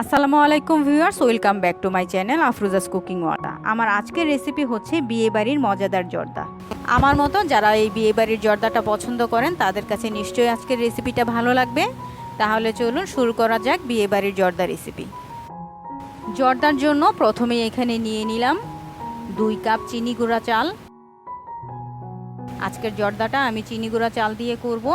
আসসালামু আলাইকুম viewers, welcome back to my channel Afroza's cooking ওয়ালা। আমার আজকের রেসিপি হচ্ছে বিয়েবাড়ির মজাদার জর্দা। আমার মতো যারা এই বিয়েবাড়ির জর্দাটা পছন্দ করেন তাদের কাছে নিশ্চয়ই আজকের রেসিপিটা ভালো লাগবে। তাহলে চলুন শুরু করা যাক বিয়েবাড়ির জর্দা রেসিপি। জর্দার জন্য প্রথমে এখানে নিয়ে নিলাম 2 কাপ চিনি গুঁড়া চাল। আজকের জর্দাটা আমি চিনি গুঁড়া চাল দিয়ে করব।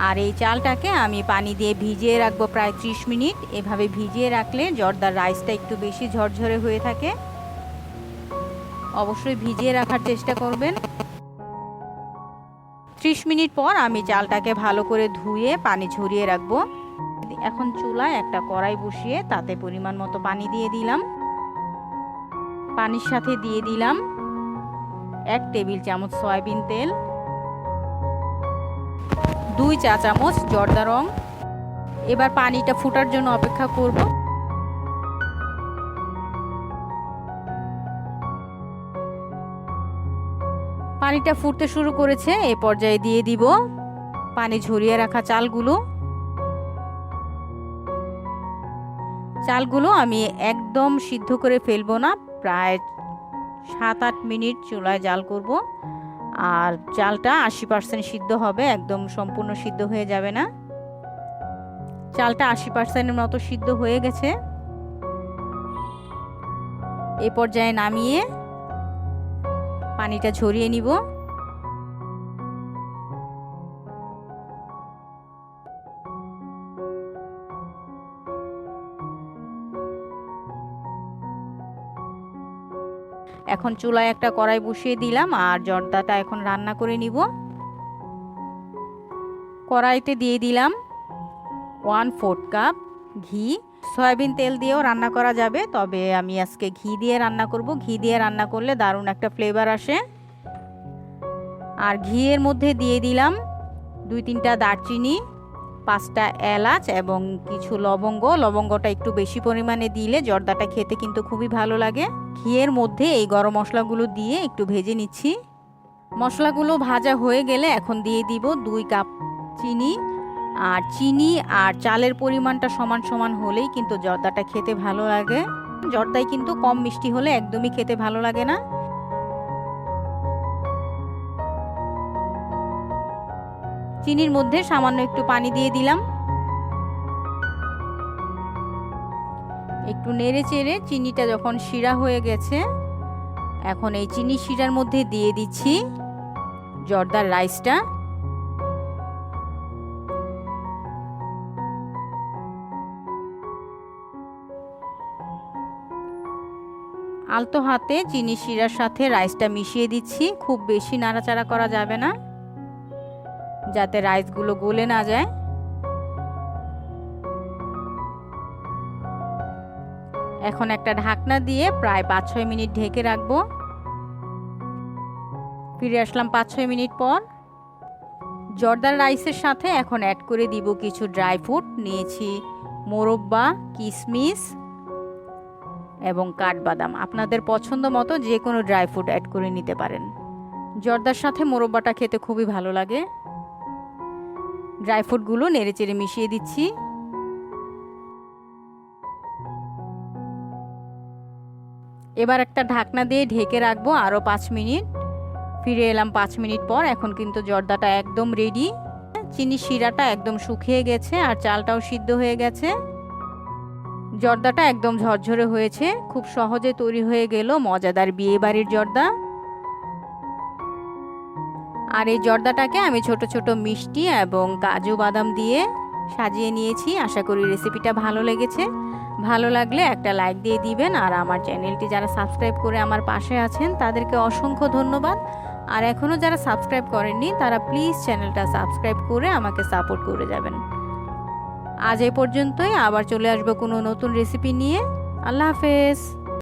আর এই চালটাকে আমি পানি দিয়ে ভিজিয়ে রাখবো প্রায় 30 মিনিট। এভাবে ভিজিয়ে রাখলে জর্দার রাইসটা একটু বেশি ঝরঝরে হয়ে থাকে। অবশ্যই ভিজিয়ে রাখার চেষ্টা করবেন। 30 মিনিট পর আমি চালটাকে ভালো করে ধুয়ে পানি ঝরিয়ে রাখবো। এখন চুলায় একটা কড়াই বসিয়ে তাতে পরিমাণ মতো পানি দিয়ে দিলাম। পানির সাথে দিয়ে দিলাম 1 টেবিল চামচ সয়াবিন তেল, 2 চা চামচ জর্দা রং। এবার পানিটা ফোটার জন্য অপেক্ষা করব। পানিটা ফুটতে শুরু করেছে। এই পর্যায়ে দিয়ে দিব পানি ঝরিয়ে রাখা চালগুলো। চালগুলো আমি একদম সিদ্ধ করে ফেলবো না, প্রায় 7-8 মিনিট চুলায় জাল করব। আর চালটা 80% সিদ্ধ হবে, একদম সম্পূর্ণ সিদ্ধ হয়ে যাবে না। চালটা 80%-এর মতো সিদ্ধ হয়ে গেছে। এই পর্যায়ে নামিয়ে পানিটা ঝরিয়ে নিব। এখন চুলায় একটা কড়াই বসিয়ে দিলাম আর জর্দাটা এখন রান্না করে নিব। কড়াইতে দিয়ে দিলাম 1/4 কাপ ঘি। সয়াবিন তেল দিয়েও রান্না করা যাবে, তবে আমি আজকে ঘি দিয়ে রান্না করব। ঘি দিয়ে রান্না করলে দারুণ একটা ফ্লেভার আসে। আর ঘিয়ের মধ্যে দিয়ে দিলাম 2-3টা দারচিনি, 5টা এলাচ এবং কিছু লবঙ্গ। লবঙ্গটা একটু বেশি পরিমাণে দিলে জর্দাটা খেতে কিন্তু খুবই ভালো লাগে। ঘিয়ের মধ্যে এই গরম মশলাগুলো দিয়ে একটু ভেজে নিচ্ছি। মশলাগুলো ভাজা হয়ে গেলে এখন দিয়ে দিব 2 কাপ চিনি। আর চিনি আর চালের পরিমাণটা সমান সমান হলেই কিন্তু জর্দাটা খেতে ভালো লাগে। জর্দায় কিন্তু কম মিষ্টি হলে একদমই খেতে ভালো লাগে না। চিনির মধ্যে সামান্য একটু পানি দিয়ে দিলাম। একটু নেড়ে চেড়ে চিনিটা যখন শিরা হয়ে গেছে, এখন এই চিনি শিরার মধ্যে দিয়ে দিচ্ছি জর্দার রাইসটা। আলতো হাতে চিনি শিরার সাথে রাইসটা মিশিয়ে দিচ্ছি। খুব বেশি নাড়াচাড়া করা যাবে না, যাতে রাইসগুলো গলে না যায়। এখন একটা ঢাকনা দিয়ে প্রায় 5-6 মিনিট ঢেকে রাখবো। ফিরে আসলাম 5-6 মিনিট পর। জর্দার রাইসের সাথে এখন অ্যাড করে দিব কিছু ড্রাই ফ্রুট। নিয়েছি মোরব্বা, কিশমিশ এবং কাঠবাদাম। আপনাদের পছন্দ মতো যে কোনো ড্রাই ফ্রুট অ্যাড করে নিতে পারেন। জর্দার সাথে মোরব্বাটা খেতে খুবই ভালো লাগে। ড্রাই ফ্রুটগুলো নেড়েচেড়ে মিশিয়ে দিচ্ছি। এবার একটা ঢাকনা দিয়ে ঢেকে রাখবো আরও 5 মিনিট। ফিরে এলাম 5 মিনিট পর। এখন কিন্তু জর্দাটা একদম রেডি। চিনি শিরাটা একদম শুকিয়ে গেছে আর চালটাও সিদ্ধ হয়ে গেছে। জর্দাটা একদম ঝরঝরে হয়েছে। খুব সহজে তৈরি হয়ে গেল মজাদার বিয়েবাড়ির জর্দা। আর এই জর্দাটাকে আমি ছোট ছোট মিষ্টি এবং কাজু বাদাম দিয়ে সাজিয়ে নিয়েছি। আশা করি রেসিপিটা ভালো লেগেছে। ভালো লাগলে একটা লাইক দিয়ে দিবেন। আর আমার চ্যানেলটি যারা সাবস্ক্রাইব করে আমার পাশে আছেন তাদেরকে অসংখ্য ধন্যবাদ। আর এখনও যারা সাবস্ক্রাইব করেননি তারা প্লিজ চ্যানেলটা সাবস্ক্রাইব করে আমাকে সাপোর্ট করে যাবেন। আজ এই পর্যন্তই। আবার চলে আসবো কোনো নতুন রেসিপি নিয়ে। আল্লাহ হাফেজ।